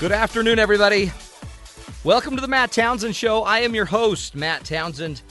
Good afternoon, everybody. Welcome to the Matt Townsend Show. I am your host, Matt Townsend.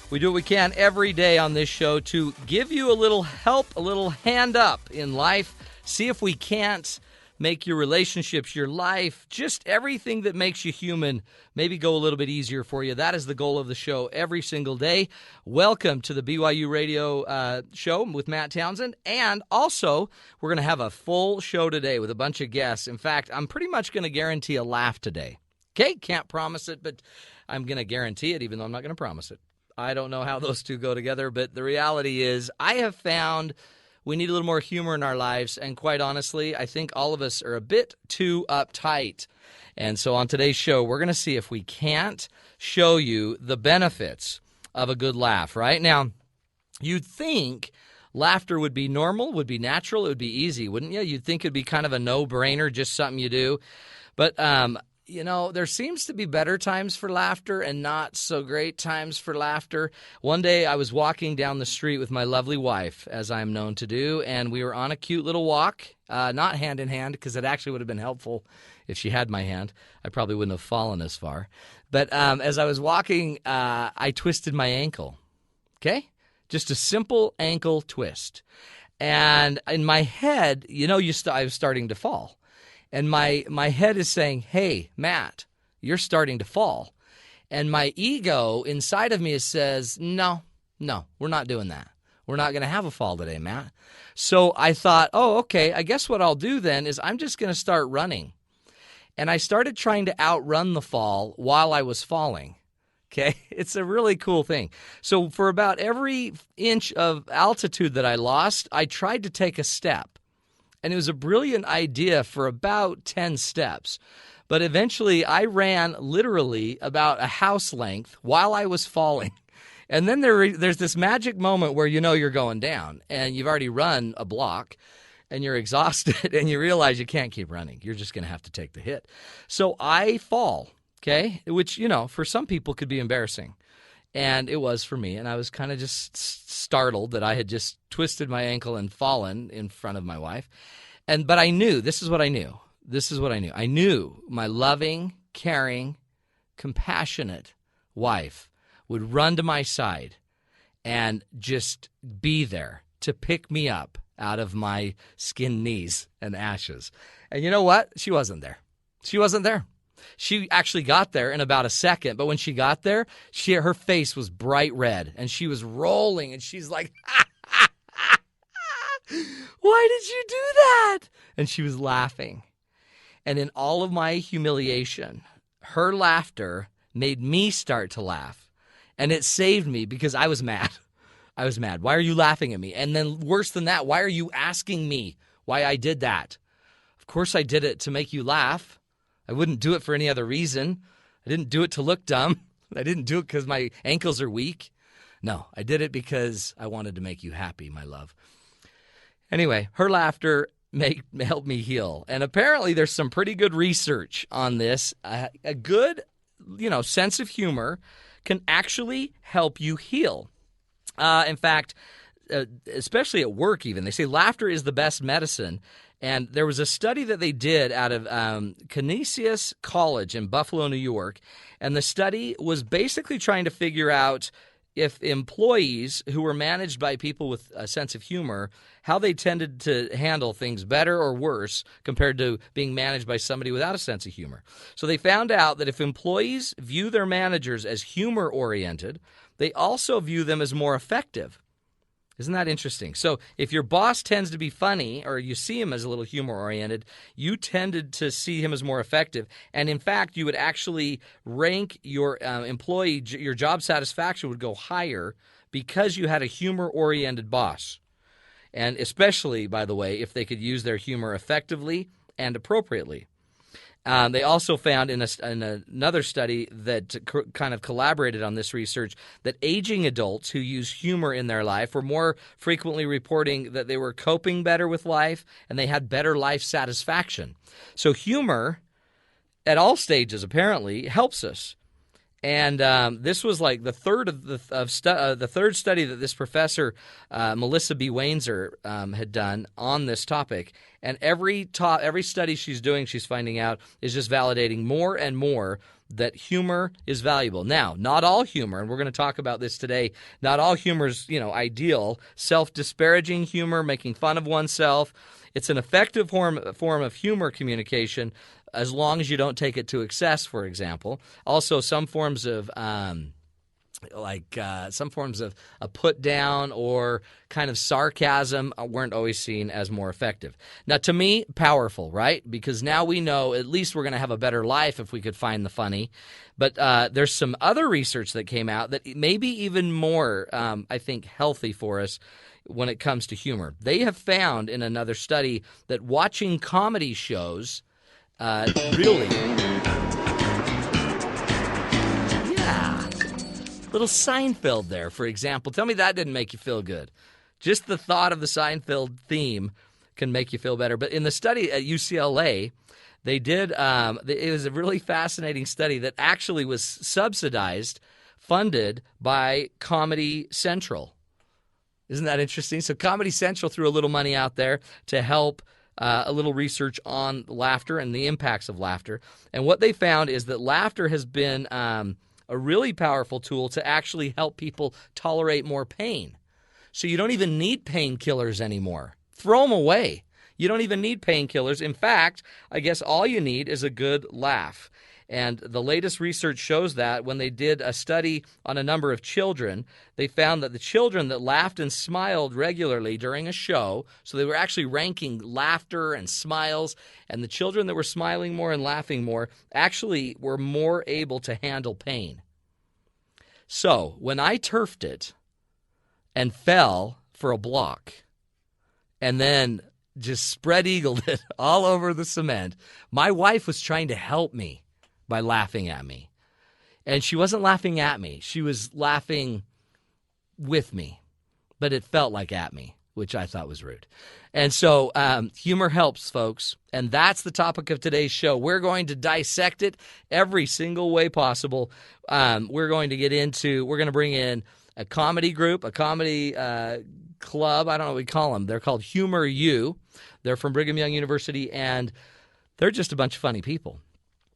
We do what we can every day on this show to give you a little help, a little hand up in life. See if we can't make your relationships, your life, just everything that makes you human, maybe go a little bit easier for you. That is the goal of the show every single day. Welcome to the BYU Radio show with Matt Townsend. And also, we're going to have a full show today with a bunch of guests. In fact, I'm pretty much going to guarantee a laugh today. Okay, can't promise it, but I'm going to guarantee it, even though I'm not going to promise it. I don't know how those two go together, but the reality is I have found we need a little more humor in our lives, and quite honestly, I think all of us are a bit too uptight. And so on today's show, we're going to see if we can't show you the benefits of a good laugh, right? Now, you'd think laughter would be normal, would be natural, it would be easy, wouldn't you? You'd think it'd be kind of a no-brainer, just something you do. But you know, there seems to be better times for laughter and not so great times for laughter. One day I was walking down the street with my lovely wife, as I'm known to do, and we were on a cute little walk, not hand in hand, because it actually would have been helpful if she had my hand. I probably wouldn't have fallen as far. But as I was walking, I twisted my ankle, okay? Just a simple ankle twist. And in my head, you know, I was starting to fall. And my head is saying, hey, Matt, you're starting to fall. And my ego inside of me says, no, we're not doing that. We're not going to have a fall today, Matt. So I thought, oh, okay, I guess what I'll do then is I'm just going to start running. And I started trying to outrun the fall while I was falling. Okay, it's a really cool thing. So for about every inch of altitude that I lost, I tried to take a step. And it was a brilliant idea for about 10 steps. But eventually, I ran literally about a house length while I was falling. And then there's this magic moment where you know you're going down. And you've already run a block. And you're exhausted. And you realize you can't keep running. You're just going to have to take the hit. So I fall, okay? Which, you know, for some people could be embarrassing. And it was for me. And I was kind of just startled that I had just twisted my ankle and fallen in front of my wife. But I knew, this is what I knew. I knew my loving, caring, compassionate wife would run to my side and just be there to pick me up out of my skinned knees and ashes. And you know what? She wasn't there. She actually got there in about a second, but when she got there, her face was bright red, and she was rolling, and she's like, why did you do that? And she was laughing. And in all of my humiliation, her laughter made me start to laugh, and it saved me because I was mad. Why are you laughing at me? And then worse than that, why are you asking me why I did that? Of course I did it to make you laugh. I wouldn't do it for any other reason. I didn't do it to look dumb. I didn't do it because my ankles are weak. No, I did it because I wanted to make you happy, my love. Anyway, her laughter helped me heal. And apparently there's some pretty good research on this. A good, sense of humor can actually help you heal. In fact, especially at work even, they say laughter is the best medicine. And there was a study that they did out of Canisius College in Buffalo, New York, and the study was basically trying to figure out if employees who were managed by people with a sense of humor, how they tended to handle things better or worse compared to being managed by somebody without a sense of humor. So they found out that if employees view their managers as humor-oriented, they also view them as more effective. Isn't that interesting? So if your boss tends to be funny or you see him as a little humor-oriented, you tended to see him as more effective. And in fact, you would actually rank your employee, your job satisfaction would go higher because you had a humor-oriented boss. And especially, by the way, if they could use their humor effectively and appropriately. They also found in another study that kind of collaborated on this research that aging adults who use humor in their life were more frequently reporting that they were coping better with life and they had better life satisfaction. So humor at all stages apparently helps us. And this was like the third the third study that this professor Melissa B. Wainzer had done on this topic. And every study she's doing, she's finding out, is just validating more and more that humor is valuable. Now, not all humor, and we're going to talk about this today. Not all humor is, ideal. Self-disparaging humor, making fun of oneself, it's an effective form of humor communication, as long as you don't take it to excess, for example. Also, some forms of a put down or kind of sarcasm weren't always seen as more effective. Now, to me, powerful, right? Because now we know at least we're going to have a better life if we could find the funny. But there's some other research that came out that may be even more, I think, healthy for us when it comes to humor. They have found in another study that watching comedy shows really, yeah, little Seinfeld there, for example. Tell me that didn't make you feel good. Just the thought of the Seinfeld theme can make you feel better. But in the study at UCLA, they did, it was a really fascinating study that actually was funded by Comedy Central. Isn't that interesting? So Comedy Central threw a little money out there to help a little research on laughter and the impacts of laughter. And what they found is that laughter has been a really powerful tool to actually help people tolerate more pain. So you don't even need painkillers anymore. Throw them away. You don't even need painkillers. In fact, I guess all you need is a good laugh. And the latest research shows that when they did a study on a number of children, they found that the children that laughed and smiled regularly during a show, so they were actually ranking laughter and smiles, and the children that were smiling more and laughing more actually were more able to handle pain. So when I turfed it and fell for a block and then just spread-eagled it all over the cement, my wife was trying to help me by laughing at me. And she wasn't laughing at me. She was laughing with me. But it felt like at me, which I thought was rude. And so humor helps, folks. And that's the topic of today's show. We're going to dissect it every single way possible. We're going to bring in a comedy group, a comedy club. I don't know what we call them. They're called HumorU. They're from Brigham Young University, and they're just a bunch of funny people.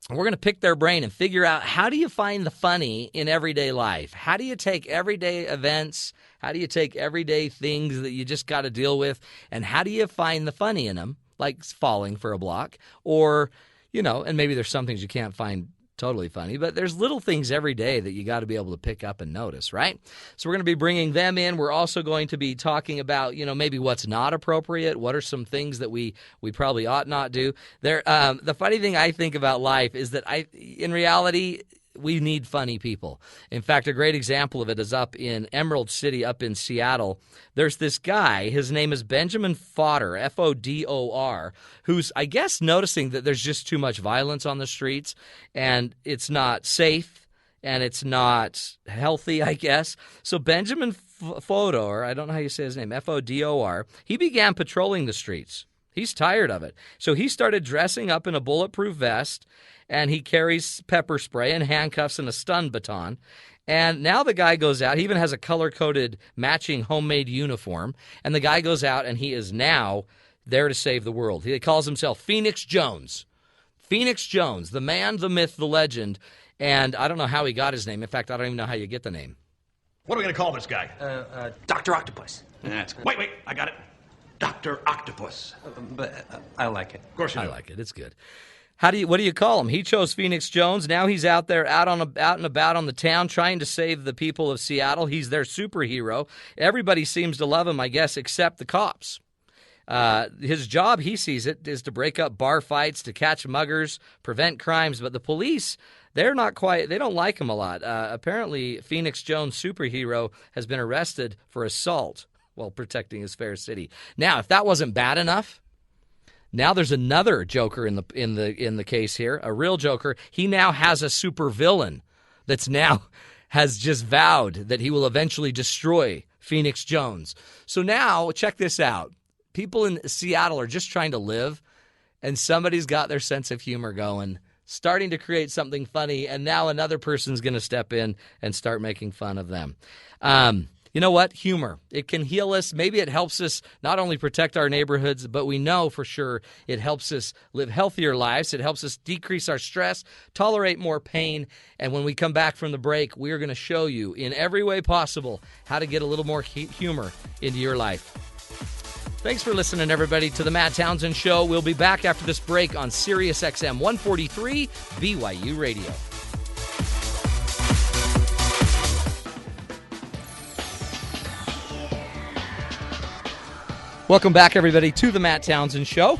We're going to pick their brain and figure out, how do you find the funny in everyday life? How do you take everyday events? How do you take everyday things that you just got to deal with? And how do you find the funny in them, like falling for a block? Or, and maybe there's some things you can't find totally funny, but there's little things every day that you got to be able to pick up and notice, right? So we're going to be bringing them in. We're also going to be talking about, maybe what's not appropriate. What are some things that we probably ought not do? The funny thing I think about life is that in reality, we need funny people. In fact, a great example of it is up in Emerald City, up in Seattle. There's this guy, his name is Benjamin Fodor, F-O-D-O-R, who's, I guess, noticing that there's just too much violence on the streets, and it's not safe, and it's not healthy, I guess. So Benjamin Fodor, I don't know how you say his name, F-O-D-O-R, he began patrolling the streets. He's tired of it. So he started dressing up in a bulletproof vest, and he carries pepper spray and handcuffs and a stun baton. And now the guy goes out. He even has a color-coded matching homemade uniform. And the guy goes out, and he is now there to save the world. He calls himself Phoenix Jones. Phoenix Jones, the man, the myth, the legend. And I don't know how he got his name. In fact, I don't even know how you get the name. What are we going to call this guy? Dr. Octopus. Wait, I got it. Dr. Octopus. But I like it. Of course you do. I like it. It's good. What do you call him? He chose Phoenix Jones. Now he's out there out and about on the town trying to save the people of Seattle. He's their superhero. Everybody seems to love him, I guess, except the cops. His job, he sees it, is to break up bar fights, to catch muggers, prevent crimes. But the police, they don't like him a lot. Apparently, Phoenix Jones' superhero has been arrested for assault while protecting his fair city. Now, if that wasn't bad enough, now there's another Joker in the case here, a real Joker. He now has a supervillain that's now has just vowed that he will eventually destroy Phoenix Jones. So now, check this out. People in Seattle are just trying to live, and somebody's got their sense of humor going. starting to create something funny, and now another person's going to step in and start making fun of them. You know what? Humor. It can heal us. Maybe it helps us not only protect our neighborhoods, but we know for sure it helps us live healthier lives. It helps us decrease our stress, tolerate more pain. And when we come back from the break, we are going to show you in every way possible how to get a little more humor into your life. Thanks for listening, everybody, to the Matt Townsend Show. We'll be back after this break on Sirius XM 143 BYU Radio. Welcome back, everybody, to the Matt Townsend Show.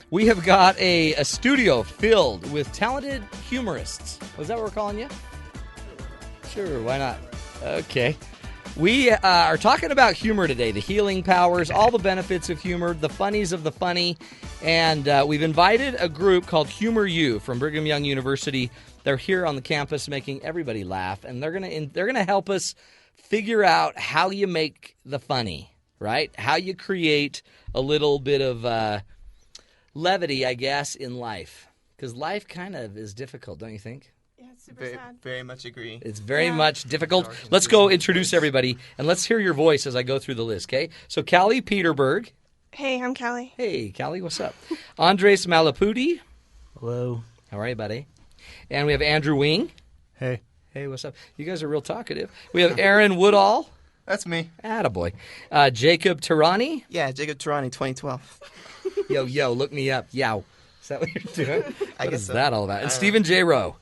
We have got a studio filled with talented humorists. Was that what we're calling you? Sure, why not? Okay. We are talking about humor today, the healing powers, all the benefits of humor, the funnies of the funny, and we've invited a group called HumorU from Brigham Young University. They're here on the campus making everybody laugh, and they're gonna help us figure out how you make the funny. Right? How you create a little bit of levity, I guess, in life. Because life kind of is difficult, don't you think? Yeah, it's super sad. Very much agree. It's very much difficult. Let's go introduce everybody, and let's hear your voice as I go through the list, okay? So, Callie Peterberg. Hey, I'm Callie. Hey, Callie, what's up? Andres Malapudi. Hello. How are you, buddy? And we have Andrew Wing. Hey. Hey, what's up? You guys are real talkative. We have Aaron Woodall. That's me. Attaboy. Jacob Tarani. Yeah, Jacob Tarani, 2012. Yo, look me up. Yow. Is that what you're doing? What is so. that all about? And Stephen J. Rowe.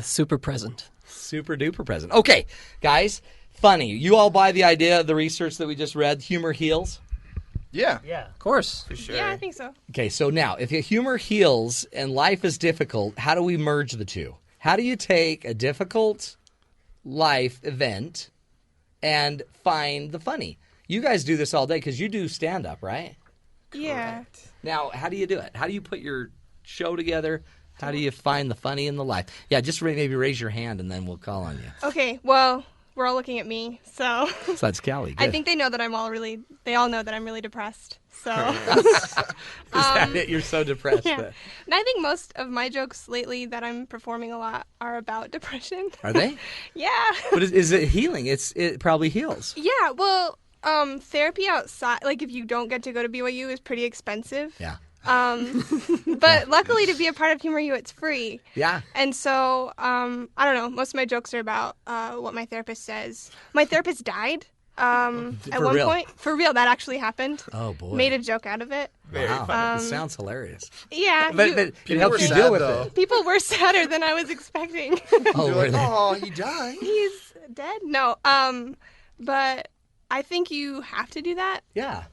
Super present. Super duper present. Okay, guys, funny. You all buy the idea of the research that we just read? Humor heals? Yeah. Yeah. Of course. For sure. Yeah, I think so. Okay, so now, if humor heals and life is difficult, how do we merge the two? How do you take a difficult life event and find the funny? You guys do this all day because you do stand-up, right? Yeah. Now, how do you do it? How do you put your show together? How do you find the funny in the life? Yeah, just maybe raise your hand and then we'll call on you. Okay, well, we're all looking at me, so So that's Callie. Good. I think they know that they all know that I'm really depressed. So Is that it? You're so depressed. yeah. And I think most of my jokes lately that I'm performing a lot are about depression. Are they? Yeah. But is it healing? It probably heals. Yeah, well, therapy outside, like if you don't get to go to BYU, is pretty expensive. Yeah. But luckily to be a part of HumorU, it's free. Yeah. And so, I don't know, most of my jokes are about what my therapist says. My therapist died at one real? point. For real, that actually happened. Oh, boy. Made a joke out of it. Wow. It sounds hilarious. Yeah. But it helps you deal with it. People were sadder than I was expecting. Oh, were they? Oh, he died. He's dead? No. But I think you have to do that. Yeah.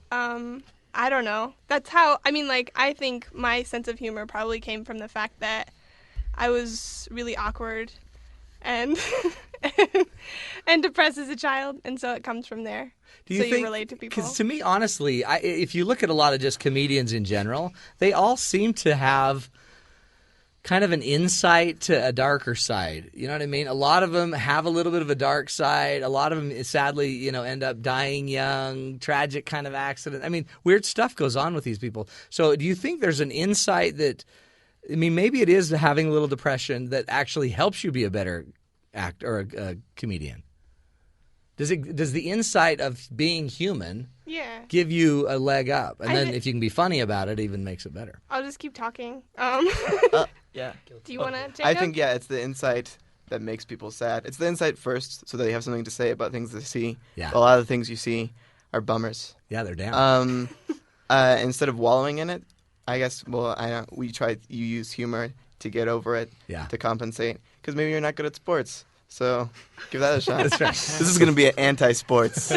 I don't know. That's how, I think my sense of humor probably came from the fact that I was really awkward and and depressed as a child, and so it comes from there. You relate to people. Because to me, honestly, if you look at a lot of just comedians in general, they all seem to have kind of an insight to a darker side. You know what I mean? A lot of them have a little bit of a dark side. A lot of them, sadly, end up dying young, tragic kind of accident. I mean, weird stuff goes on with these people. So do you think there's an insight that, maybe it is having a little depression that actually helps you be a better actor or a comedian? Does the insight of being human give you a leg up? And then if you can be funny about it, even makes it better. I'll just keep talking. Yeah. Do you want to, Jacob? I think, it's the insight that makes people sad. It's the insight first, so that they have something to say about things they see. Yeah. A lot of the things you see are bummers. Yeah, they're down. Instead of wallowing in it, I guess, you use humor to get over it, to compensate. Because maybe you're not good at sports. So give that a shot. That's right. This is going to be an anti-sports.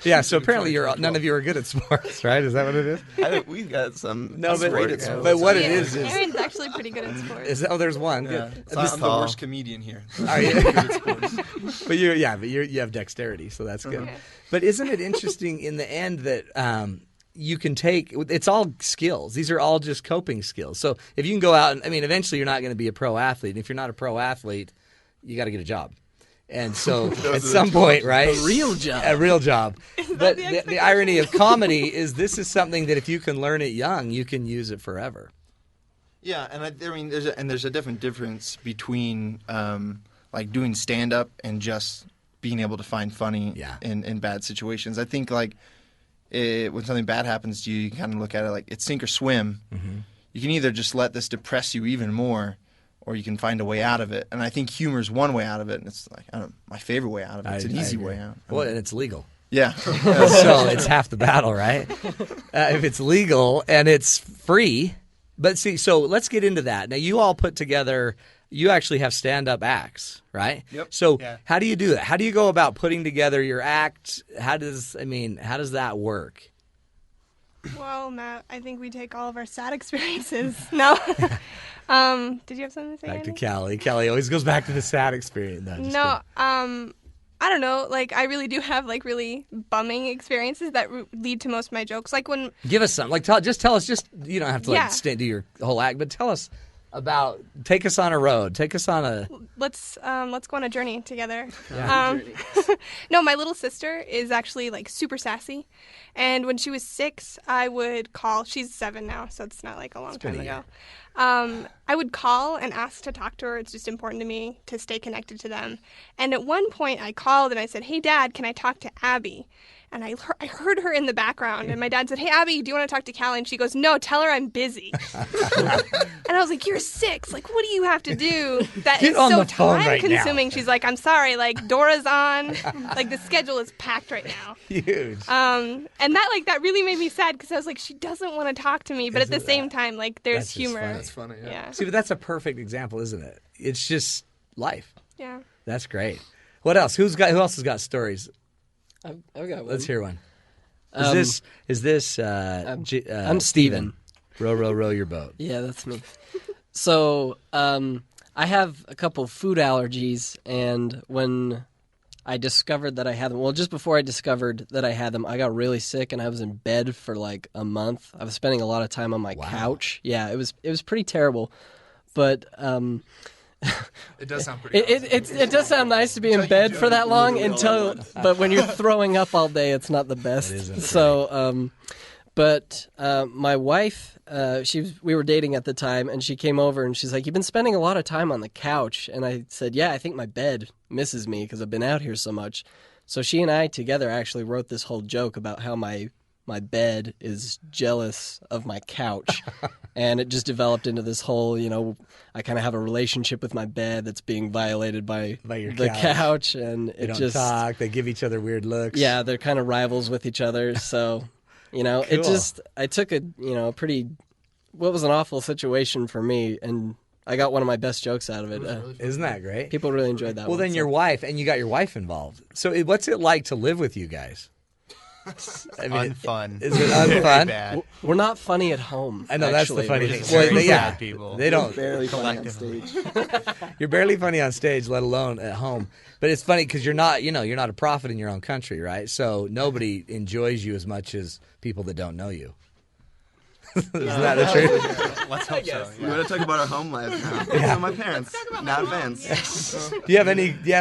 Yeah, so apparently none of you are good at sports, right? Is that what it is? I think we've got some. But what it is Aaron's actually pretty good at sports. there's one. Yeah. Good. So I'm the worst comedian here. Are you? But you have dexterity, so that's good. Okay. But isn't it interesting in the end that you can take, it's all skills. These are all just coping skills. So if you can go out and, eventually you're not going to be a pro athlete. And if you're not a pro athlete, you got to get a job. And so at some point, right? A real job. A real job. But the the expectation? irony of comedy is this is something that if you can learn it young, you can use it forever. Yeah, and I mean, there's a difference between like doing stand up and just being able to find funny in bad situations. I think like when something bad happens to you, you kind of look at it like it's sink or swim. Mm-hmm. You can either just let this depress you even more, or you can find a way out of it. And I think humor is one way out of it, and it's like my favorite way out of it. It's an easy way out. Well, and it's legal. Yeah. So it's half the battle, right? If it's legal and it's free. But see, so let's get into that. Now, you all put together, you actually have stand-up acts, right? Yep. So how do you do that? How do you go about putting together your act? How does that work? Well, Matt, I think we take all of our sad experiences. No. Did you have something to say? Back to Andy? Callie. Callie always goes back to the sad experience. No, I don't know. Like, I really do have like really bumming experiences that lead to most of my jokes. Like when give us some. Like, tell us. Just you don't have to do your whole act, but tell us about. Take us on a road. Take us on a. Let's go on a journey together. Yeah. No, my little sister is actually like super sassy, and when she was 6, I would call. She's 7 now, so it's not like a long time ago. I would call and ask to talk to her. It's just important to me to stay connected to them. And at one point, I called and I said, "Hey, Dad, can I talk to Abby?" And I heard her in the background. And my dad said, "Hey, Abby, do you want to talk to Callie?" And she goes, "No, tell her I'm busy." And I was like, "You're 6. Like, what do you have to do that is so time-consuming?" She's like, "I'm sorry. Like, Dora's on. Like, the schedule is packed right now." Huge. And that really made me sad because I was like, she doesn't want to talk to me, but at the same time, like, there's humor. That's funny. Yeah. See, but that's a perfect example, isn't it? It's just life. Yeah. That's great. What else? Who else has got stories? I've got one. Let's hear one. Is this I'm Steven. Row your boat. Yeah, that's me. So I have a couple food allergies, and when I discovered that I had them, well, just before I discovered that I had them, I got really sick, and I was in bed for like a month. I was spending a lot of time on my couch. Yeah, it was pretty terrible, but It does sound pretty awesome. It does sound nice to be in bed for that long but when you're throwing up all day, it's not the best. So, my wife, we were dating at the time, and she came over and she's like, "You've been spending a lot of time on the couch." And I said, "Yeah, I think my bed misses me because I've been out here so much." So she and I together actually wrote this whole joke about how my bed is jealous of my couch. And it just developed into this whole, I kind of have a relationship with my bed that's being violated by the couch. And they don't talk. They give each other weird looks. Yeah, they're kind of rivals with each other. So, Cool. I took what was an awful situation for me, and I got one of my best jokes out of it. Isn't that great? People really enjoyed that one. Well, then your wife, and you got your wife involved. So what's it like to live with you guys? Unfun. Is it unfun? Bad. We're not funny at home. I know, actually. that's the funny thing. Very sad people. They don't. Barely funny on stage. You're barely funny on stage, let alone at home. But it's funny because you're not a prophet in your own country, right? So nobody enjoys you as much as people that don't know you. Isn't that the truth? Let's hope so. Yeah. We're going to talk about our home life now. Yeah. My parents, not fans. Do you have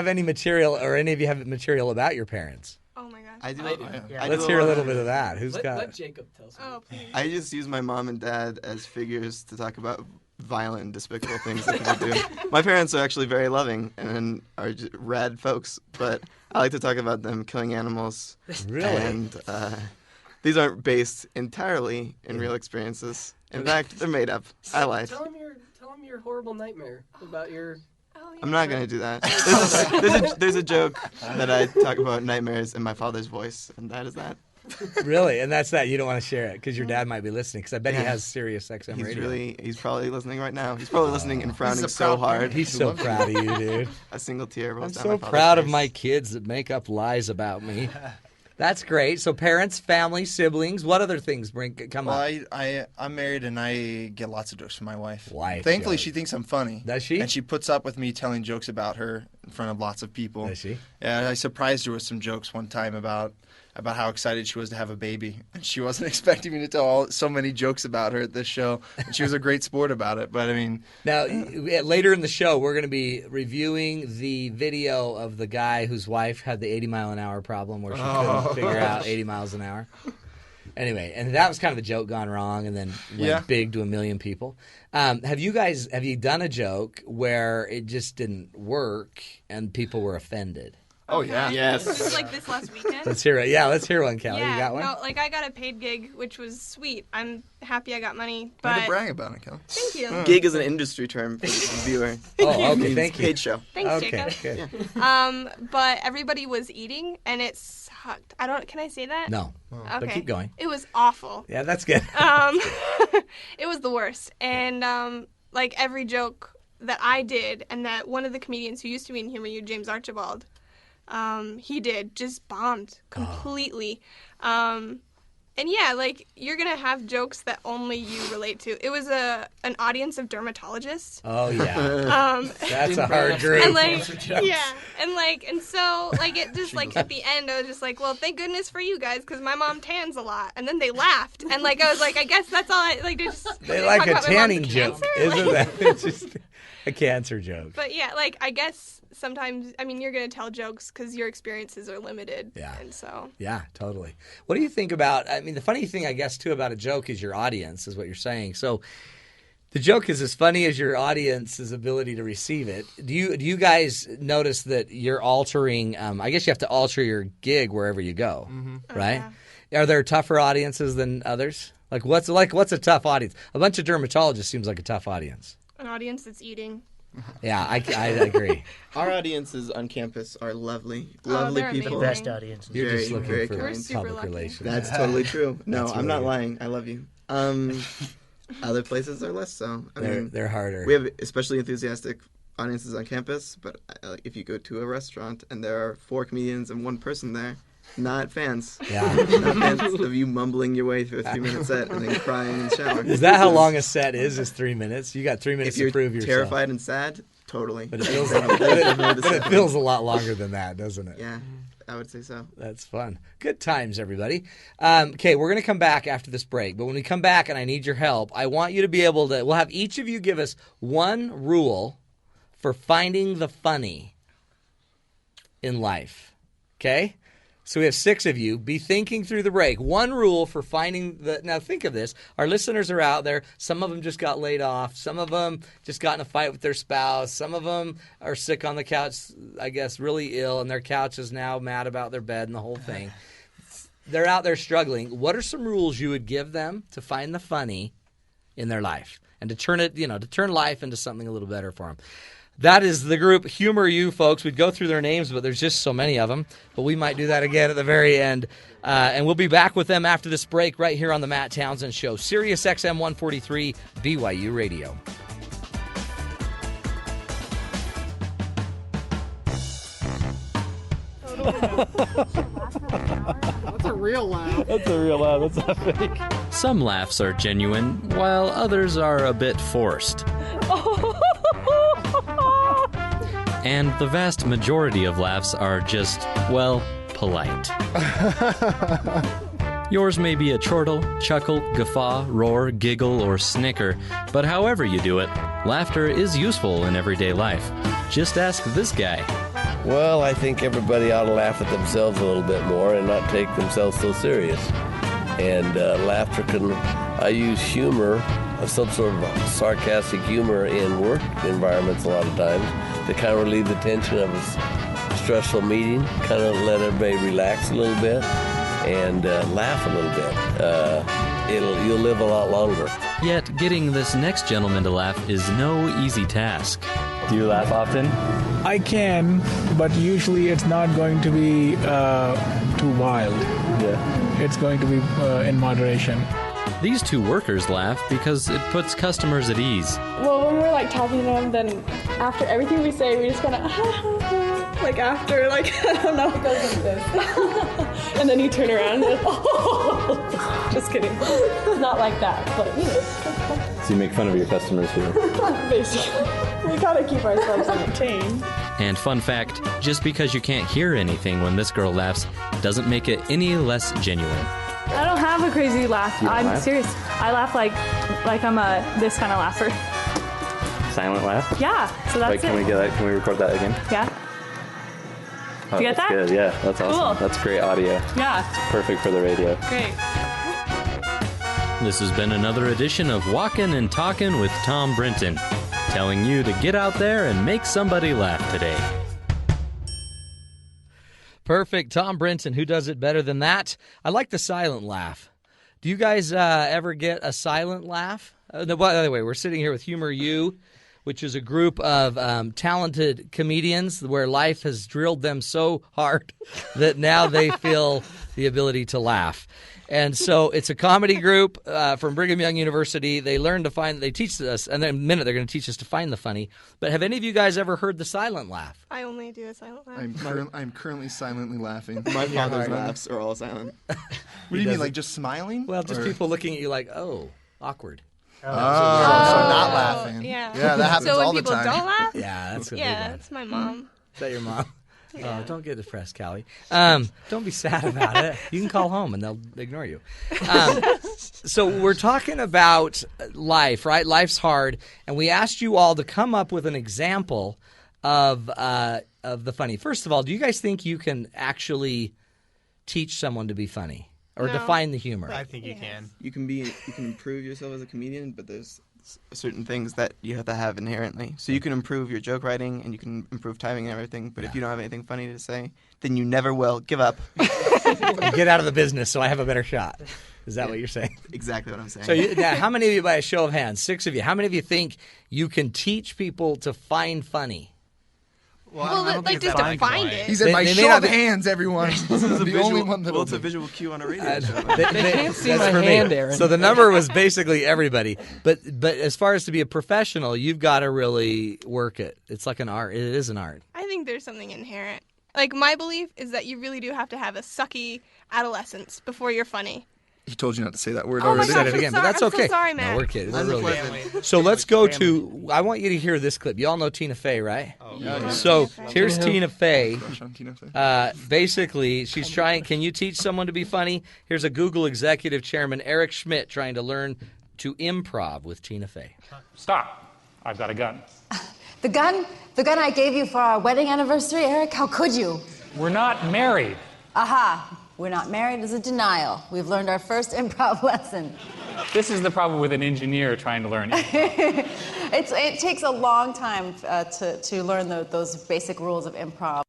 any material, or any of you have material about your parents? Oh my gosh. I do. Let's hear a little bit of that. Let Jacob tell some. Oh, please. I just use my mom and dad as figures to talk about violent and despicable things that people do. My parents are actually very loving and are just rad folks, but I like to talk about them killing animals. Really? And these aren't based entirely in real experiences. In fact, they're made up. I lied. Tell him your horrible nightmare about your. I'm not going to do that. There's a joke that I talk about nightmares in my father's voice, and that is that. Really? And that's that? You don't want to share it because your dad might be listening, because I bet he has Sirius XM radio. He's probably listening right now. He's probably listening and frowning so hard. He's so proud of you, dude. A single tear rolls I'm down my so father's proud of face. my kids that make up lies about me. That's great. So parents, family, siblings, what other things come up? I'm married, and I get lots of jokes from my wife. jokes. Thankfully, she thinks I'm funny. Does she? And she puts up with me telling jokes about her in front of lots of people. Does she? Yeah, I surprised her with some jokes one time about how excited she was to have a baby. And she wasn't expecting me to tell so many jokes about her at this show. And she was a great sport about it. But, I mean... Now, later in the show, we're going to be reviewing the video of the guy whose wife had the 80-mile-an-hour problem where she couldn't figure out 80 miles an hour. Anyway, and that was kind of a joke gone wrong and then went big to 1 million people. Have you done a joke where it just didn't work and people were offended? Oh, yeah. Yes. This was like this last weekend. Let's hear it. Yeah, let's hear one, Callie. Yeah, You got one? no, like I got a paid gig, which was sweet. I'm happy I got money, but Way to brag about it, Kelly. thank you. Gig is an industry term for the viewer. Oh, okay, Means thank you. paid show. Thanks, Okay, Jacob. good. But everybody was eating, and it sucked. Can I say that? No, Okay. but keep going. It was awful. Yeah, that's good. It was the worst. And like every joke that I did, and that one of the comedians who used to be in HumorU, James Archibald, he did, just bombed completely. And yeah, like you're gonna have jokes that only you relate to. It was an audience of dermatologists. Oh yeah, that's a hard group. And like, and so it just like at the end, I was just like, well, thank goodness for you guys, because my mom tans a lot. And then they laughed, and like I was like, I guess that's all. They like a tanning joke, isn't that? It's just a cancer joke. But yeah, like I guess sometimes, I mean, you're gonna tell jokes because your experiences are limited. Yeah. And so. Yeah, totally. What do you think about? I mean, the funny thing, I guess, too, about a joke is your audience, is what you're saying. So. The joke is as funny as your audience's ability to receive it. Do you guys notice that you're altering? I guess you have to alter your gig wherever you go, right? Are there tougher audiences than others? What's a tough audience? A bunch of dermatologists seems like a tough audience. An audience that's eating. Yeah, I agree. Our audiences on campus are lovely they're people. amazing. Best audience. You're just Very, looking very for kind. We're super public lucky. relations. That's totally true. No, That's I'm not really lying. I love you. Other places are less so. I mean, they're harder. we have especially enthusiastic audiences on campus, but if you go to a restaurant and there are 4 comedians and 1 person there, not fans. Yeah. Not fans of you mumbling your way through a 3-minute set and then crying in the shower. Is that how long a set is? Is 3 minutes? You got 3 minutes If you're to prove yourself. terrified and sad, totally. But it feels, Definitely but it feels a lot longer than that, doesn't it? Yeah, I would say so. That's fun. Good times, everybody. Okay, we're going to come back after this break. But when we come back and I need your help, I want you to be able to, we'll have each of you give us one rule for finding the funny in life. Okay? So we have 6 of you. Be thinking through the break. One rule for finding the... Now think of this. Our listeners are out there. Some of them just got laid off. Some of them just got in a fight with their spouse. Some of them are sick on the couch, I guess, really ill, and their couch is now mad about their bed and the whole thing. They're out there struggling. What are some rules you would give them to find the funny in their life and to turn it, to turn life into something a little better for them? That is the group HumorU, folks. We'd go through their names, but there's just so many of them. But we might do that again at the very end. And we'll be back with them after this break right here on the Matt Townsend Show. Sirius XM 143, BYU Radio. That's a real laugh. That's a real laugh. That's not fake. Some laughs are genuine, while others are a bit forced. And the vast majority of laughs are just, well, polite. Yours may be a chortle, chuckle, guffaw, roar, giggle, or snicker, but however you do it, laughter is useful in everyday life. Just ask this guy. Well, I think everybody ought to laugh at themselves a little bit more and not take themselves so serious. And laughter I use humor, some sort of sarcastic humor in work environments a lot of times to kind of relieve the tension of a stressful meeting, kind of let everybody relax a little bit and laugh a little bit. You'll live a lot longer. Yet getting this next gentleman to laugh is no easy task. Do you laugh often? I can, but usually it's not going to be too wild. Yeah. It's going to be in moderation. These 2 workers laugh because it puts customers at ease. Well, when we're talking to them, then after everything we say, we just kind of after I don't know, it goes like this. And then you turn around and just kidding. Not like that, but So you make fun of your customers here. Basically. We gotta keep ourselves entertained. And fun fact, just because you can't hear anything when this girl laughs doesn't make it any less genuine. I don't have a crazy laugh. I'm serious. I laugh like I'm this kind of laugher. Silent laugh? Yeah, so that's it. Can we record that again? Yeah. Oh, you get that? Good, yeah. That's awesome. Cool. That's great audio. Yeah. It's perfect for the radio. Great. This has been another edition of Walkin' and Talkin' with Tom Brinton, telling you to get out there and make somebody laugh today. Perfect. Tom Brinton, who does it better than that? I like the silent laugh. Do you guys ever get a silent laugh? By the way, we're sitting here with HumorU, which is a group of talented comedians where life has drilled them so hard that now they feel the ability to laugh. And so it's a comedy group from Brigham Young University. They teach us, and in a minute they're going to teach us to find the funny. But have any of you guys ever heard the silent laugh? I only do a silent laugh. I'm currently silently laughing. My father's laughs are all silent. What do you mean, like just smiling? Well, just people looking at you like, oh, awkward. So not laughing. Yeah. Yeah, that happens so all when the people time. don't laugh? Yeah, that's a big one. That's my mom. Is that your mom? Yeah. Oh, don't get depressed, Callie. Don't be sad about it. You can call home and they'll ignore you. So we're talking about life, right? Life's hard, and we asked you all to come up with an example of the funny. First of all, do you guys think you can actually teach someone to be funny or define the humor? I think you can. You can improve yourself as a comedian, but there's certain things that you have to have inherently. So you can improve your joke writing and you can improve timing and everything, but if you don't have anything funny to say, then you never will. Give up. Get out of the business so I have a better shot. Is that what you're saying? Exactly what I'm saying. So now, how many of you, by a show of hands, 6 of you, how many of you think you can teach people to find funny? Well, like just to find it. He said, "My show of hands, everyone." This is the only one that. Well, it's a visual cue on a radio show. They can't see my hand, Aaron. So the number was basically everybody. But as far as to be a professional, you've got to really work it. It's like an art. It is an art. I think there's something inherent. Like, my belief is that you really do have to have a sucky adolescence before you're funny. He told you not to say that word Oh my already. gosh, Said it again, but that's I'm okay. so sorry, Matt. No, we're kidding. We're really Family. good. So let's go to. I want you to hear this clip. You all know Tina Fey, right? Oh, Yeah. So here's Tina Fey. Crush on Tina Fey. Basically, she's trying. Can you teach someone to be funny? Here's a Google executive chairman, Eric Schmidt, trying to learn to improv with Tina Fey. Stop. I've got a gun. The gun I gave you for our wedding anniversary, Eric? How could you? We're not married. Aha. We're not married is a denial. We've learned our first improv lesson. This is the problem with an engineer trying to learn. It takes a long time to learn those basic rules of improv.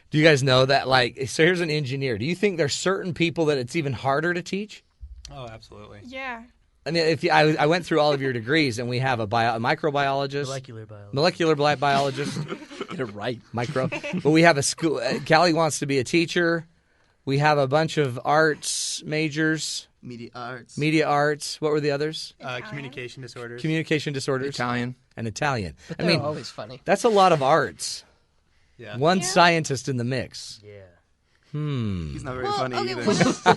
Do you guys know that? Like, so here's an engineer. Do you think there's certain people that it's even harder to teach? Oh, absolutely. Yeah. I mean, I went through all of your degrees, and we have a microbiologist, molecular biologist, get it right, micro. But we have a school. Callie wants to be a teacher. We have a bunch of arts majors. Media arts. What were the others? Communication disorders. Communication disorders. Italian. And Italian. But they're always funny. That's a lot of arts. Yeah. One scientist in the mix. Yeah. He's not very funny either.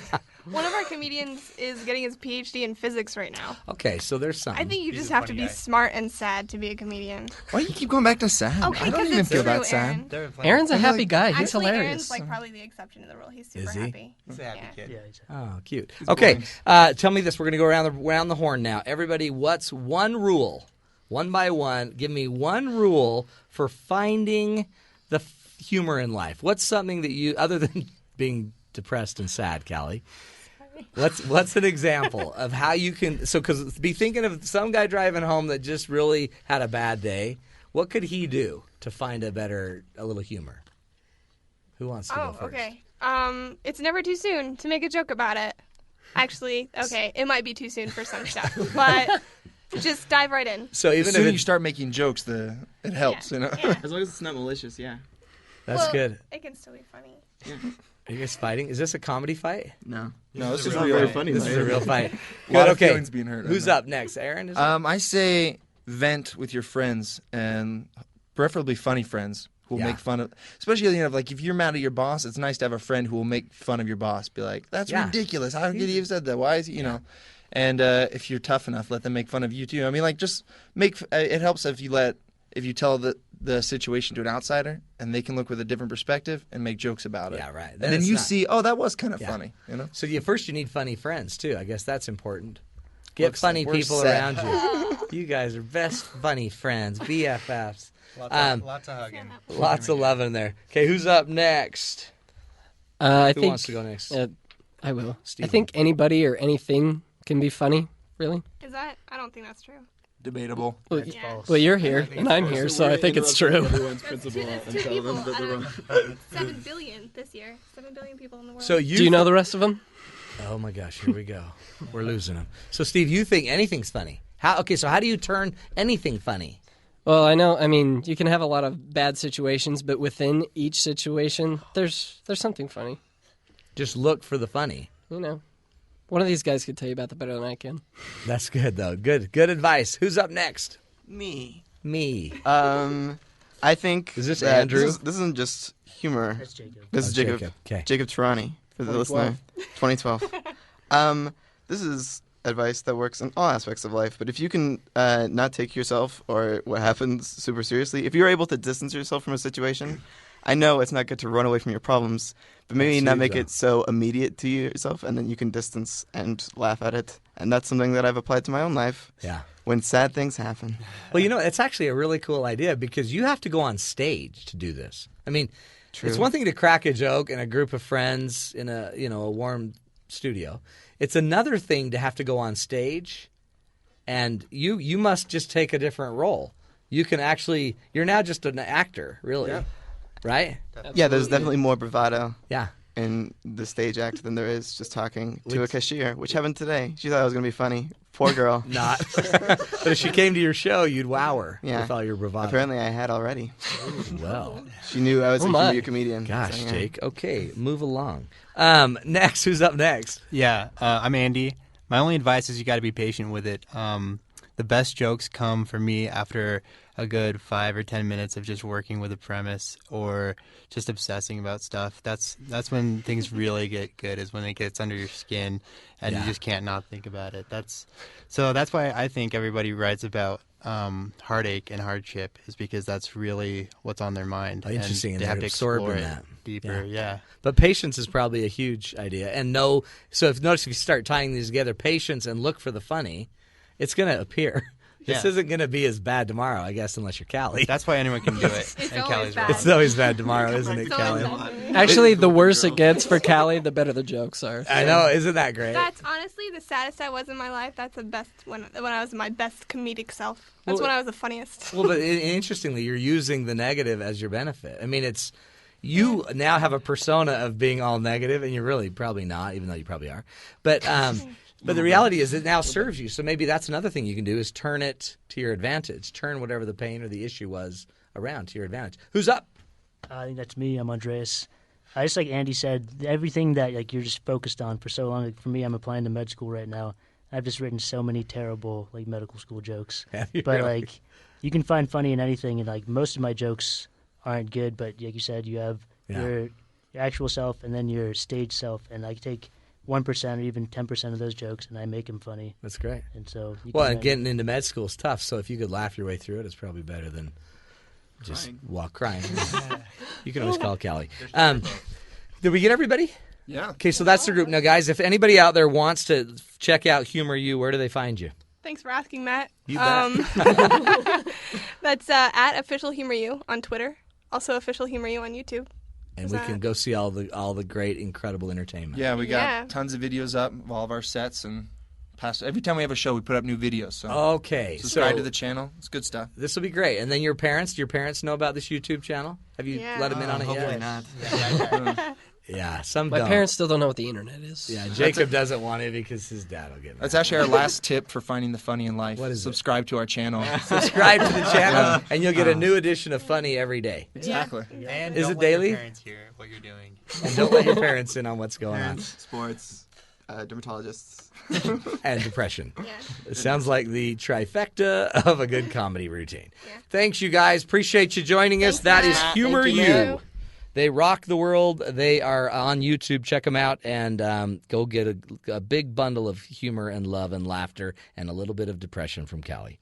One of our comedians is getting his PhD in physics right now. Okay, so there's something. I think you just have to be smart and sad to be a comedian. Why do you keep going back to sad? Okay, I don't 'cause even it's feel true, that sad. Aaron. Aaron's a happy guy. He's Actually, hilarious. Aaron's like probably the exception to the rule. He's super Is he? happy. He's a happy kid. Yeah. Oh, cute. Okay, tell me this. We're going to go around the horn now. Everybody, what's one rule, one by one? Give me one rule for finding the humor in life. What's something that you, other than being depressed and sad, Callie? What's an example of how you can? So, because be thinking of some guy driving home that just really had a bad day. What could he do to find a little humor? Who wants to go first? Okay. It's never too soon to make a joke about it. Actually, okay, it might be too soon for some stuff, but just dive right in. So even the sooner if you start making jokes, it helps. Yeah, You know. yeah. As long as it's not malicious, yeah. That's good. It can still be funny. Are you guys fighting? Is this a comedy fight? No. No, this is not real. very funny. This is a real fight. A lot Good. of Okay. feelings being hurt. Who's up next? Aaron? Is it? I say vent with your friends and preferably funny friends who will make fun of, especially like if you're mad at your boss, it's nice to have a friend who will make fun of your boss. Be like, that's ridiculous. How could he have said that? Why is he? You know. And if you're tough enough, let them make fun of you too. I mean, like just make. It helps if you tell the situation to an outsider, and they can look with a different perspective and make jokes about it. Yeah, right. And then you see, oh, that was kind of funny, you know. So first you need funny friends too. I guess that's important. Get Looks funny like we're people set. around you. You guys are best funny friends, BFFs. Lots of hugging. Lots of loving there. Okay, who's up next? I Who think, wants to go next? I will. Steven. I think anybody or anything can be funny, really. Is that? I don't think that's true. Debatable. Well, you're here, and I'm here, so I think it's true. That's two people out of 7 billion this year. 7 billion people in the world. So Do you know the rest of them? Oh my gosh, here we go. We're losing them. So Steve, you think anything's funny? How do you turn anything funny? Well, I know. I mean, you can have a lot of bad situations, but within each situation, there's something funny. Just look for the funny. You know, one of these guys could tell you about that better than I can. That's good, though. Good advice. Who's up next? Me. I think is this that Andrew? This isn't just humor. That's Jacob. This is Jacob. Okay. Jacob Tarani for the listener. 2012. This is advice that works in all aspects of life. But if you can not take yourself or what happens super seriously, if you're able to distance yourself from a situation, I know it's not good to run away from your problems, but maybe not make it so immediate to yourself, and then you can distance and laugh at it. And that's something that I've applied to my own life. Yeah. When sad things happen. Well, it's actually a really cool idea because you have to go on stage to do this. I mean, True. It's one thing to crack a joke in a group of friends in a warm studio. It's another thing to have to go on stage, and you must just take a different role. You can actually you're now just an actor, really, right? Absolutely. Yeah, there's definitely more bravado. Yeah. In the stage act than there is just talking to a cashier, which happened today. She thought I was going to be funny. Poor girl. Not. But if she came to your show, you'd wow her with all your bravado. Apparently I had already. Well. She knew I was a HumorU comedian. Gosh, so, Jake. Okay, move along. Next, who's up next? Yeah, I'm Andy. My only advice is you got to be patient with it. The best jokes come for me after a good 5 or 10 minutes of just working with a premise or just obsessing about stuff. That's when things really get good, is when it gets under your skin and you just can't not think about it. That's why I think everybody writes about heartache and hardship, is because that's really what's on their mind. Interesting. And they have to explore it that deeper. Yeah. But patience is probably a huge idea. And so if you start tying these together, patience and look for the funny, it's going to appear. This isn't going to be as bad tomorrow, I guess, unless you're Callie. That's why anyone can do it. It's always bad. It's always bad tomorrow, isn't it, Callie? Actually, the worse it gets for Callie, the better the jokes are. I know, isn't that great? That's honestly the saddest I was in my life. That's the best when I was my best comedic self. That's when I was the funniest. Well, but interestingly, you're using the negative as your benefit. I mean, you now have a persona of being all negative, and you're really probably not, even though you probably are. But the reality is it now serves you. So maybe that's another thing you can do, is turn it to your advantage. Turn whatever the pain or the issue was around to your advantage. Who's up? I think that's me. I'm Andreas. Just like Andy said, everything that you're just focused on for so long. Like for me, I'm applying to med school right now. I've just written so many terrible medical school jokes. But you can find funny in anything, and most of my jokes aren't good. But like you said, you have your actual self and then your stage self, and I take 1% or even 10% of those jokes, and I make them funny. That's great. And so, and getting into med school is tough. So if you could laugh your way through it, it's probably better than just crying. You can always call Callie. Did we get everybody? Yeah. Okay, so that's the group. Now, guys, if anybody out there wants to check out HumorU, where do they find you? Thanks for asking, Matt. You bet. That's at Official HumorU on Twitter. Also Official HumorU on YouTube. And we can go see all the great, incredible entertainment. Yeah, we got tons of videos up of all of our sets, and every time we have a show, we put up new videos. So subscribe to the channel. It's good stuff. This will be great. And then do your parents know about this YouTube channel? Have you let them in on it yet? Hopefully not. Yeah, some My don't. parents still don't know what the internet is. Yeah, Jacob doesn't want it because his dad will get mad. That's actually our last tip for finding the funny in life. What is Subscribe to our channel. Subscribe to the channel, and you'll get a new edition of funny every day. Exactly. Yeah. And is don't it daily? Let your parents hear what you're doing. And don't let your parents in on what's going on. Sports, dermatologists, and depression. Yeah. It sounds like the trifecta of a good comedy routine. Yeah. Thanks, you guys. Appreciate you joining us. That is HumorU. They rock the world. They are on YouTube. Check them out and go get a big bundle of humor and love and laughter and a little bit of depression from Callie.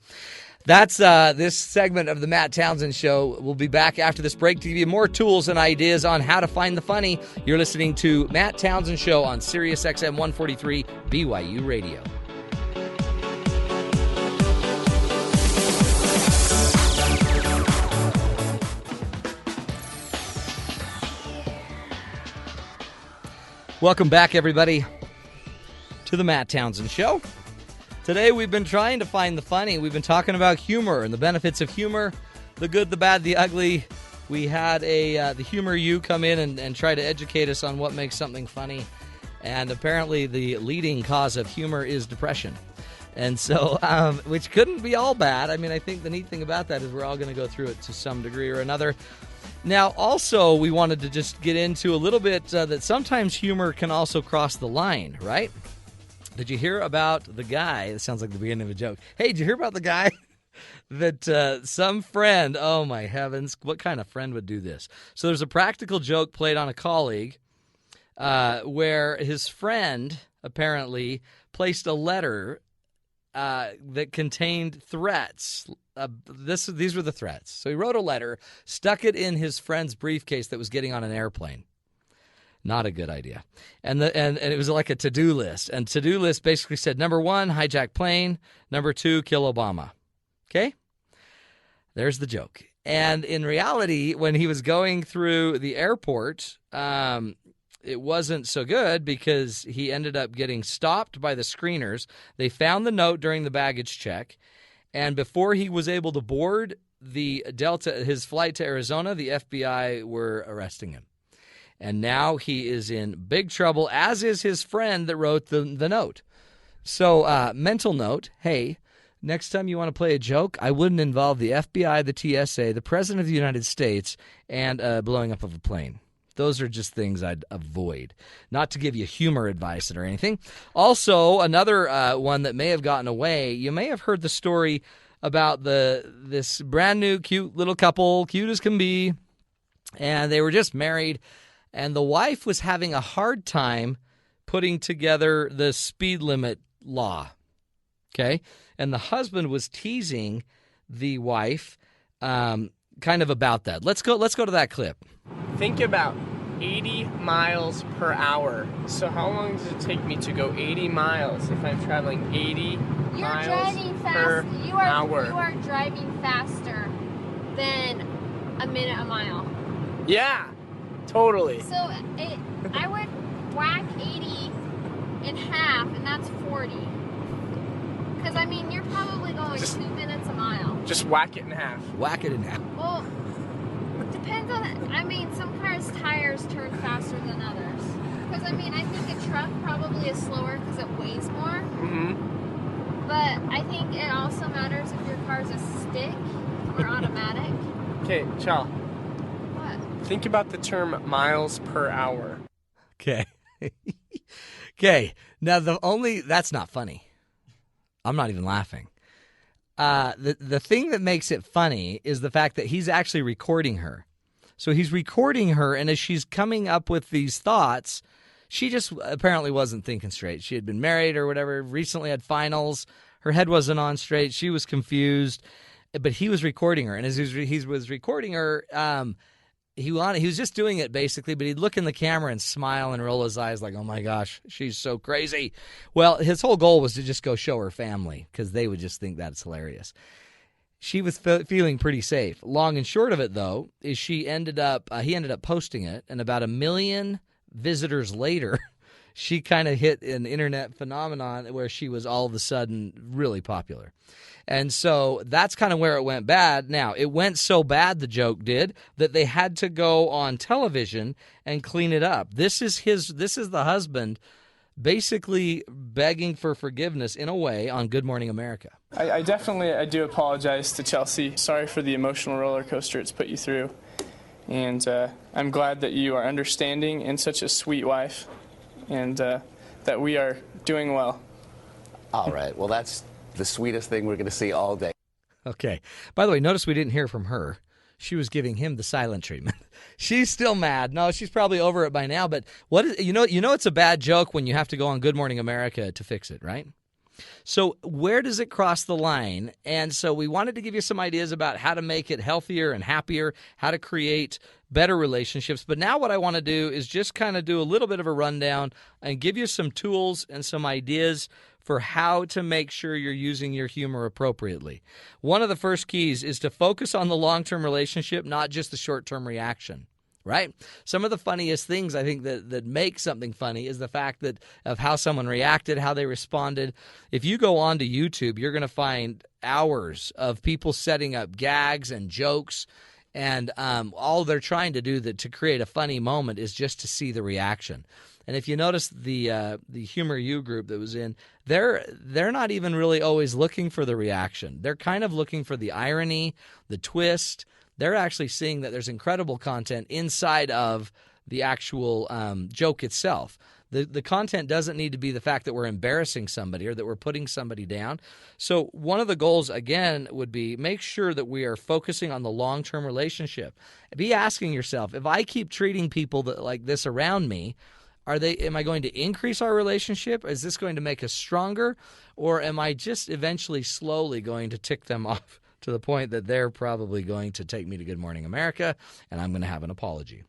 That's this segment of the Matt Townsend Show. We'll be back after this break to give you more tools and ideas on how to find the funny. You're listening to Matt Townsend Show on Sirius XM 143 BYU Radio. Welcome back, everybody, to the Matt Townsend Show. Today we've been trying to find the funny. We've been talking about humor and the benefits of humor, the good, the bad, the ugly. We had the HumorU come in and try to educate us on what makes something funny. And apparently the leading cause of humor is depression. And so, which couldn't be all bad. I mean, I think the neat thing about that is we're all going to go through it to some degree or another. Now, also, we wanted to just get into a little bit that sometimes humor can also cross the line, right? Did you hear about the guy? It sounds like the beginning of a joke. Hey, did you hear about the guy that some friend, oh my heavens, what kind of friend would do this? So there's a practical joke played on a colleague where his friend apparently placed a letter that contained threats. These were the threats. So he wrote a letter, stuck it in his friend's briefcase that was getting on an airplane. Not a good idea. And it was like a to-do list. And to-do list basically said, number 1, hijack plane. Number 2, kill Obama. Okay? There's the joke. And in reality, when he was going through the airport, it wasn't so good because he ended up getting stopped by the screeners. They found the note during the baggage check. And before he was able to board the Delta, his flight to Arizona, the FBI were arresting him. And now he is in big trouble, as is his friend that wrote the note. So, mental note, hey, next time you want to play a joke, I wouldn't involve the FBI, the TSA, the President of the United States, and blowing up of a plane. Those are just things I'd avoid. Not to give you humor advice or anything. Also, another one that may have gotten away, you may have heard the story about this brand new cute little couple, cute as can be, and they were just married, and the wife was having a hard time putting together the speed limit law. Okay? And the husband was teasing the wife kind of about that. Let's go to that clip. Think about 80 miles per hour. So how long does it take me to go 80 miles if I'm traveling 80 miles per hour? You are driving faster than a minute a mile. Yeah, totally. So I would whack 80 in half, and that's 40. Because, I mean, you're probably going 2 minutes a mile. Just whack it in half. Whack it in half. Well, depends on it. I mean, some cars' tires turn faster than others. Because, I mean, I think a truck probably is slower because it weighs more. Mm-hmm. But I think it also matters if your car's a stick or automatic. Okay, Chal. What? Think about the term miles per hour. Okay. Okay. Now, that's not funny. I'm not even laughing. The thing that makes it funny is the fact that he's actually recording her. So he's recording her, and as she's coming up with these thoughts, she just apparently wasn't thinking straight. She had been married or whatever, recently had finals. Her head wasn't on straight. She was confused, but he was recording her. And as he was recording her, he was just doing it basically, but he'd look in the camera and smile and roll his eyes like, oh my gosh, she's so crazy. Well, his whole goal was to just go show her family because they would just think that's hilarious. She was feeling pretty safe. Long and short of it, though, is he ended up posting it, and about 1 million visitors later, she kind of hit an internet phenomenon where she was all of a sudden really popular. And so that's kind of where it went bad. Now, it went so bad, the joke did, that they had to go on television and clean it up. This is the husband basically begging for forgiveness in a way on Good Morning America. I do apologize to Chelsea. Sorry for the emotional roller coaster it's put you through. And I'm glad that you are understanding and such a sweet wife, and that we are doing well. All right. Well, that's the sweetest thing we're going to see all day. Okay. By the way, notice we didn't hear from her. She was giving him the silent treatment. She's still mad. No, she's probably over it by now. But you know it's a bad joke when you have to go on Good Morning America to fix it, right? So where does it cross the line? And so we wanted to give you some ideas about how to make it healthier and happier, how to create better relationships. But now what I want to do is just kind of do a little bit of a rundown and give you some tools and some ideas for how to make sure you're using your humor appropriately. One of the first keys is to focus on the long-term relationship, not just the short-term reaction. right? Some of the funniest things I think that make something funny is the fact that of how someone reacted, how they responded. If you go onto YouTube, you're going to find hours of people setting up gags and jokes, and all they're trying to do to create a funny moment is just to see the reaction. And if you notice the HumorU group that was in, they're not even really always looking for the reaction. They're kind of looking for the irony, the twist. They're actually seeing that there's incredible content inside of the actual joke itself. The content doesn't need to be the fact that we're embarrassing somebody or that we're putting somebody down. So one of the goals, again, would be make sure that we are focusing on the long-term relationship. Be asking yourself, if I keep treating people like this around me, am I going to increase our relationship? Is this going to make us stronger? Or am I just eventually slowly going to tick them off to the point that they're probably going to take me to Good Morning America and I'm going to have an apology?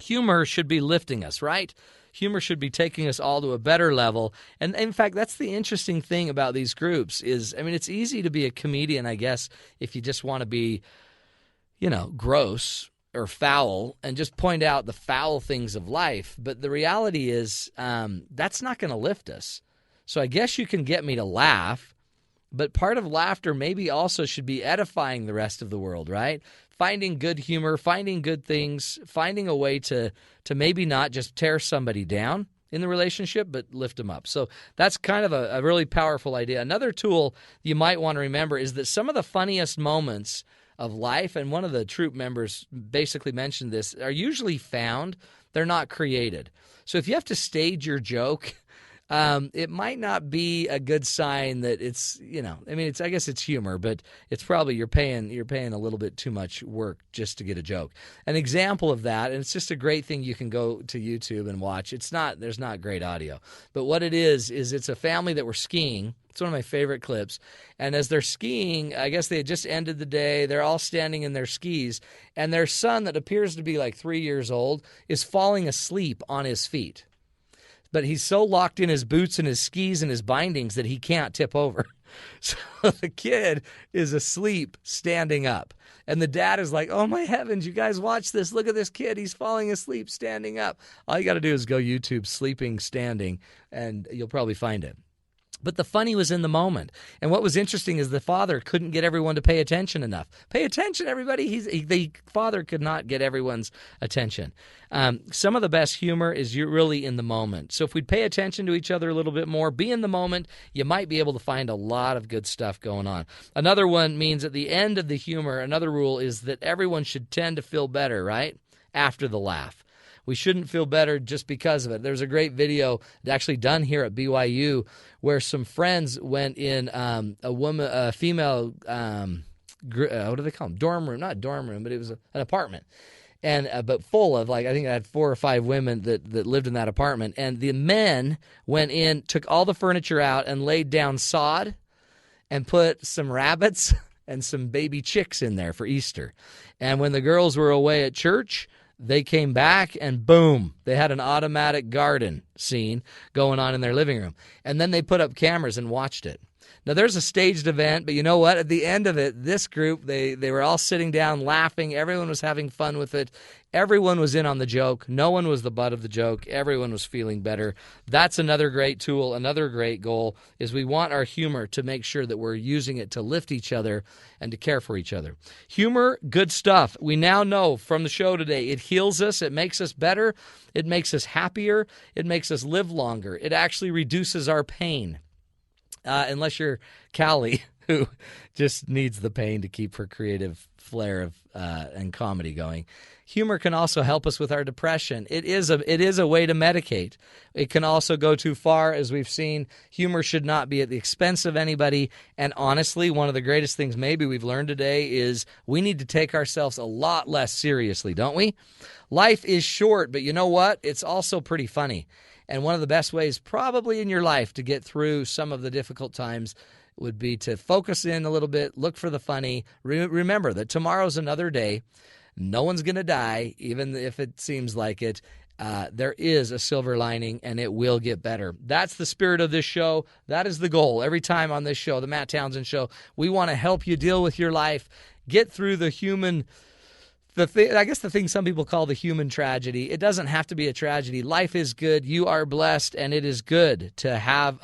Humor should be lifting us, right? Humor should be taking us all to a better level. And in fact, that's the interesting thing about these groups is, I mean, it's easy to be a comedian, I guess, if you just want to be, gross or foul and just point out the foul things of life. But the reality is that's not going to lift us. So I guess you can get me to laugh, but part of laughter maybe also should be edifying the rest of the world, right? Finding good humor, finding good things, finding a way to maybe not just tear somebody down in the relationship, but lift them up. So that's kind of a really powerful idea. Another tool you might want to remember is that some of the funniest moments of life, and one of the troop members basically mentioned this, are usually found. They're not created. So if you have to stage your joke, it might not be a good sign that it's, I guess it's humor, but it's probably you're paying a little bit too much work just to get a joke. An example of that, and it's just a great thing you can go to YouTube and watch. There's not great audio, but what it is it's a family that were skiing. It's one of my favorite clips. And as they're skiing, I guess they had just ended the day. They're all standing in their skis, and their son, that appears to be like 3 years old, is falling asleep on his feet. But he's so locked in his boots and his skis and his bindings that he can't tip over. So the kid is asleep standing up. And the dad is like, oh, my heavens, you guys watch this. Look at this kid. He's falling asleep standing up. All you got to do is go YouTube sleeping standing, and you'll probably find it. But the funny was in the moment. And what was interesting is the father couldn't get everyone to pay attention enough. Pay attention, everybody. The father could not get everyone's attention. Some of the best humor is you're really in the moment. So if we'd pay attention to each other a little bit more, be in the moment, you might be able to find a lot of good stuff going on. Another one means at the end of the humor, another rule is that everyone should tend to feel better, right, after the laugh. We shouldn't feel better just because of it. There's a great video actually done here at BYU where some friends went in a female, what do they call them? Dorm room, not dorm room, but it was an apartment. And but full of, I think it had 4 or 5 women that lived in that apartment. And the men went in, took all the furniture out and laid down sod and put some rabbits and some baby chicks in there for Easter. And when the girls were away at church, they came back and boom, they had an automatic garden scene going on in their living room. And then they put up cameras and watched it. Now, there's a staged event, but you know what? At the end of it, this group, they were all sitting down laughing. Everyone was having fun with it. Everyone was in on the joke. No one was the butt of the joke. Everyone was feeling better. That's another great tool. Another great goal is we want our humor to make sure that we're using it to lift each other and to care for each other. Humor, good stuff. We now know from the show today, it heals us. It makes us better. It makes us happier. It makes us live longer. It actually reduces our pain. Unless you're Callie, who just needs the pain to keep her creative flair and comedy going. Humor can also help us with our depression. It is a way to medicate. It can also go too far, as we've seen. Humor should not be at the expense of anybody. And honestly, one of the greatest things maybe we've learned today is we need to take ourselves a lot less seriously, don't we? Life is short, but you know what? It's also pretty funny. And one of the best ways probably in your life to get through some of the difficult times would be to focus in a little bit, look for the funny. Remember that tomorrow's another day. No one's going to die, even if it seems like it. There is a silver lining, and it will get better. That's the spirit of this show. That is the goal. Every time on this show, the Matt Townsend Show, we want to help you deal with your life, get through the human I guess the thing some people call the human tragedy, it doesn't have to be a tragedy. Life is good. You are blessed, and it is good to have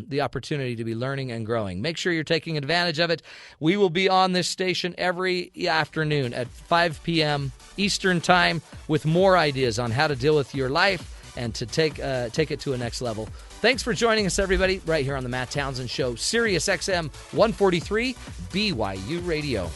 the opportunity to be learning and growing. Make sure you're taking advantage of it. We will be on this station every afternoon at 5 p.m. Eastern Time with more ideas on how to deal with your life and to take it to a next level. Thanks for joining us, everybody, right here on the Matt Townsend Show, Sirius XM 143, BYU Radio.